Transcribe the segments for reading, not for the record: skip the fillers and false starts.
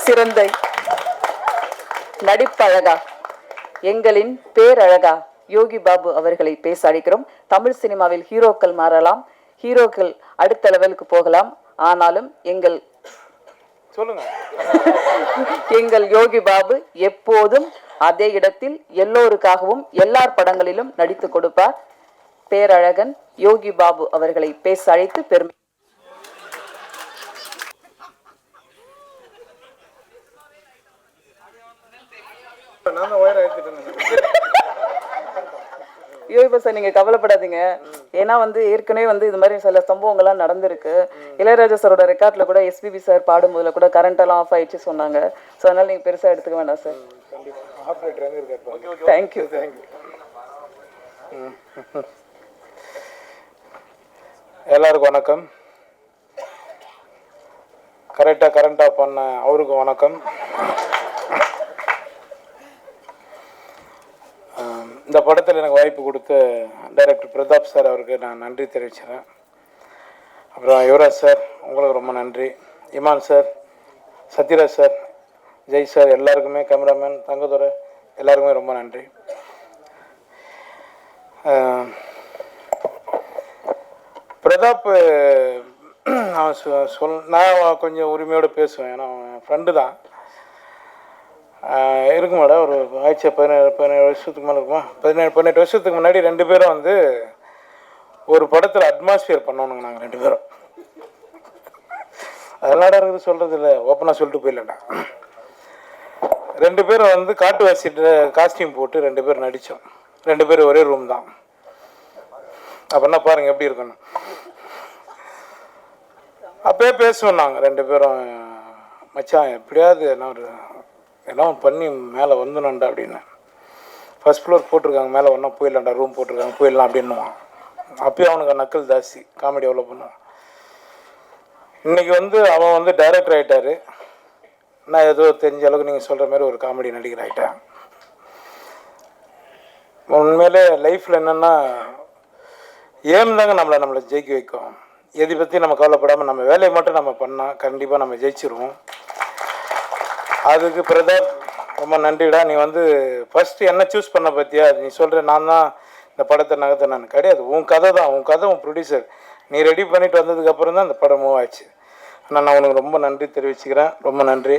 சிறந்த நடிப்பழகா, எங்களின் பேரழகா யோகி பாபு அவர்களை பேச அழைக்கிறோம். தமிழ் சினிமாவில் ஹீரோக்கள் மாறலாம், ஹீரோக்கள் அடுத்த லெவலுக்கு போகலாம், ஆனாலும் எங்கள் யோகி பாபு எப்போதும் அதே இடத்தில் எல்லோருக்காகவும் எல்லார் படங்களிலும் நடித்து கொடுப்பார். பேரழகன் யோகி பாபு அவர்களை பேச அழைத்து பெருமை. யோகி சார், நீங்க கவலைப்படாதீங்க. ஏன்னா ஏற்கனவே இது மாதிரி சில சம்பவங்கள்லாம் நடந்திருக்கு. இளையராஜா சாரோட ரெக்கார்ட்ல கூட எஸ்பிபி சார் பாடும்போதுல கூட கரண்ட் எல்லாம் ஆஃப் ஆயிடுச்சு சொன்னாங்க. ஸோ அதனால நீங்க பெருசா எடுத்துக்க வேண்டாம் சார். தேங்க்யூ. எல்லாருக்கும் வணக்கம். கரெக்டா பண்ண அவருக்கும் வணக்கம். இந்த படத்தில் எனக்கு வாய்ப்பு கொடுத்த டைரக்டர் பிரதாப் சார் அவருக்கு நான் நன்றி தெரிவிச்சுறேன். அப்புறம் யுவராஜ் சார் உங்களுக்கு ரொம்ப நன்றி. Imman sir, Sathyaraj sir, Jai sir, எல்லாருக்குமே, கேமராமேன் தங்கதுரை எல்லாருக்குமே ரொம்ப நன்றி. பிரதாப் நான் கொஞ்சம் உரிமையோடு பேசுவேன். ஏன்னா அவன் ஃப்ரெண்டு தான். இருக்கும் மேடம், ஒரு ஆயிடுச்சு 17 வருஷத்துக்கு மேலே இருக்குமா, 18 வருஷத்துக்கு முன்னாடி 2 பேரும் ஒரு படத்தில் அட்மாஸ்பியர் பண்ணணுங்க. நாங்கள் 2 பேரும் அதெல்லாம் இருக்குது சொல்கிறது இல்லை, ஓப்பனாக சொல்லிட்டு போயிடலடா. 2 பேரும் காட்டுவாசி காஸ்டியூம் போட்டு 2 பேரும் நடித்தோம். 2 பேரும் ஒரே ரூம் தான். அப்படின்னா பாருங்கள் எப்படி இருக்கணும். அப்போயே பேசுவோம் நாங்கள் 2 பேரும், மச்சான் எப்படியாவது எல்லாம் பண்ணி மேலே வந்துடணுண்டா அப்படின்னு. ஃபர்ஸ்ட் ஃப்ளோர் போட்டிருக்காங்க, மேலே ஒன்றா போயிடலாண்டா, ரூம் போட்டிருக்காங்க, போயிடலாம் அப்படின்னுவான். அப்பயும் அவனுக்கு நக்கல் ஜாஸ்தி, காமெடி எவ்வளோ பண்ணுவான். இன்றைக்கி அவன் டைரக்டர் ஆகிட்டார். நான் ஏதோ தெரிஞ்ச அளவுக்கு நீங்கள் சொல்கிற மாதிரி ஒரு காமெடி நடிகர் ஆகிட்டேன். உண்மையிலே லைஃப்பில் என்னென்னா ஏம் தாங்க நம்மளை ஜெயிக்க வைக்கும். எதை பற்றி நம்ம கவலைப்படாமல் நம்ம வேலையை மட்டும் நம்ம பண்ணால் கண்டிப்பாக நம்ம ஜெயிச்சிருவோம். அதுக்கு பிரதாப் ரொம்ப நன்றிடா. நீ ஃபஸ்ட்டு என்ன சூஸ் பண்ண பற்றியா, நீ சொல்கிற நான் தான் இந்த படத்தை நகர்த்த, நான் கிடையாது. உன் கதை தான், உன் கதை, உன் ப்ரொடியூசர், நீ ரெடி பண்ணிட்டு வந்ததுக்கப்புறம் தான் இந்த படம் மூவ் ஆச்சு. ஆனால் நான் உனக்கு ரொம்ப நன்றி தெரிவிச்சுக்கிறேன். ரொம்ப நன்றி.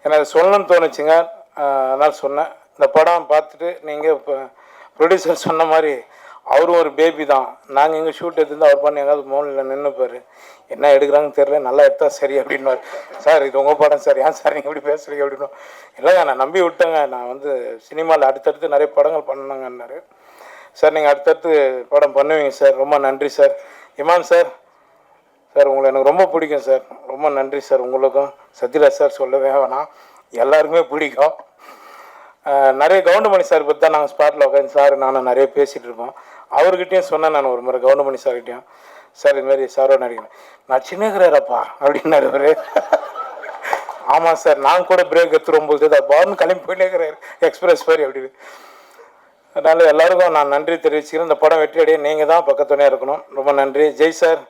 எனக்கு சொல்லணும்னு தோணுச்சுங்க, அதனால் சொன்னேன். இந்த படம் பார்த்துட்டு நீங்கள் இப்போ ப்ரொடியூசர் சொன்ன மாதிரி அவரும் ஒரு பேபி தான். நாங்கள் எங்கள் ஷூட் எடுத்துருந்து அவர் பண்ணி எங்காவது மோனில் நின்றுப்பார், என்ன எடுக்கிறாங்கன்னு தெரியல, நல்லா எடுத்தா சரி அப்படின்வார். சார் இது உங்கள் படம் சார், ஏன் சார் நீங்கள் இப்படி பேசுகிறீங்க அப்படின்னு. இல்லைங்க நான் நம்பி விட்டேங்க, நான் சினிமாவில் அடுத்தடுத்து நிறைய படங்கள் பண்ணணுங்கன்னாரு. சார் நீங்கள் அடுத்தடுத்து படம் பண்ணுவீங்க சார், ரொம்ப நன்றி சார். இமான் சார், சார் உங்களை எனக்கு ரொம்ப பிடிக்கும் சார், ரொம்ப நன்றி சார். உங்களுக்கும் சத்யராஜ் சார் சொல்லவே வேணாம், எல்லாருக்குமே பிடிக்கும். நிறைய கவுண்டமணி சார் பற்றி தான் நாங்கள் ஸ்பாட்டில் உட்காந்து சார் நானும் நிறைய பேசிகிட்டு இருப்போம். அவர்கிட்டையும் சொன்னேன் நான் ஒரு முறை கவுண்டமணி சார்கிட்டையும், சார் இதுமாரி சாரோ நடிக்கிறேன், நான் சின்னகிறாரப்பா அப்படின்னாரு அவர். ஆமாம் சார், நான் கூட பிரேக் எடுத்துரும்போது தான் பாருன்னு கிளம்பி போயிட்டேங்கிறாரு எக்ஸ்பிரஸ் மாதிரி அப்படின்னு. அதனால் எல்லாருக்கும் நான் நன்றி தெரிவிச்சுக்கிறேன். இந்த படம் வெற்றி அடைய நீங்கள் தான் பக்கத்துணையாக இருக்கணும். ரொம்ப நன்றி. ஜெய் சார்,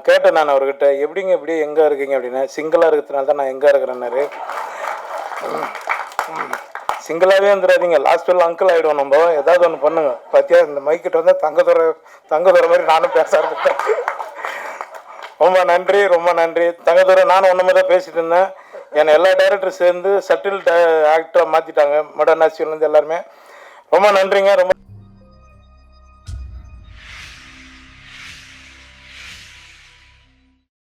கேட்டேன் நான் அவர்கிட்ட, எப்படிங்க இப்படி எங்கே இருக்கீங்க அப்படின்னு. சிங்கிளாக இருக்கிறதுனால தான் நான் எங்கே இருக்கிறேன்னாரு. சிங்கிளாகவே வந்துடாதீங்க, லாஸ்ட்டில் அங்கிள் ஆகிடுவோம். நம்ம ஏதாவது ஒன்று பண்ணுங்க. பார்த்தியா இந்த மைக்கிட்ட தங்கதுரை மாதிரி நானும் பேச ஆரம்பித்தேன். ரொம்ப நன்றி, ரொம்ப நன்றி தங்கதுரை. நானும் ஒன்றுமே தான் பேசிகிட்டு இருந்தேன். என்னை எல்லா டைரக்டரும் சேர்ந்து சட்டில் ஆக்டராக மாற்றிட்டாங்க, மடன் ஆசிரியர்லேருந்து எல்லாருமே. ரொம்ப நன்றிங்க, ரொம்ப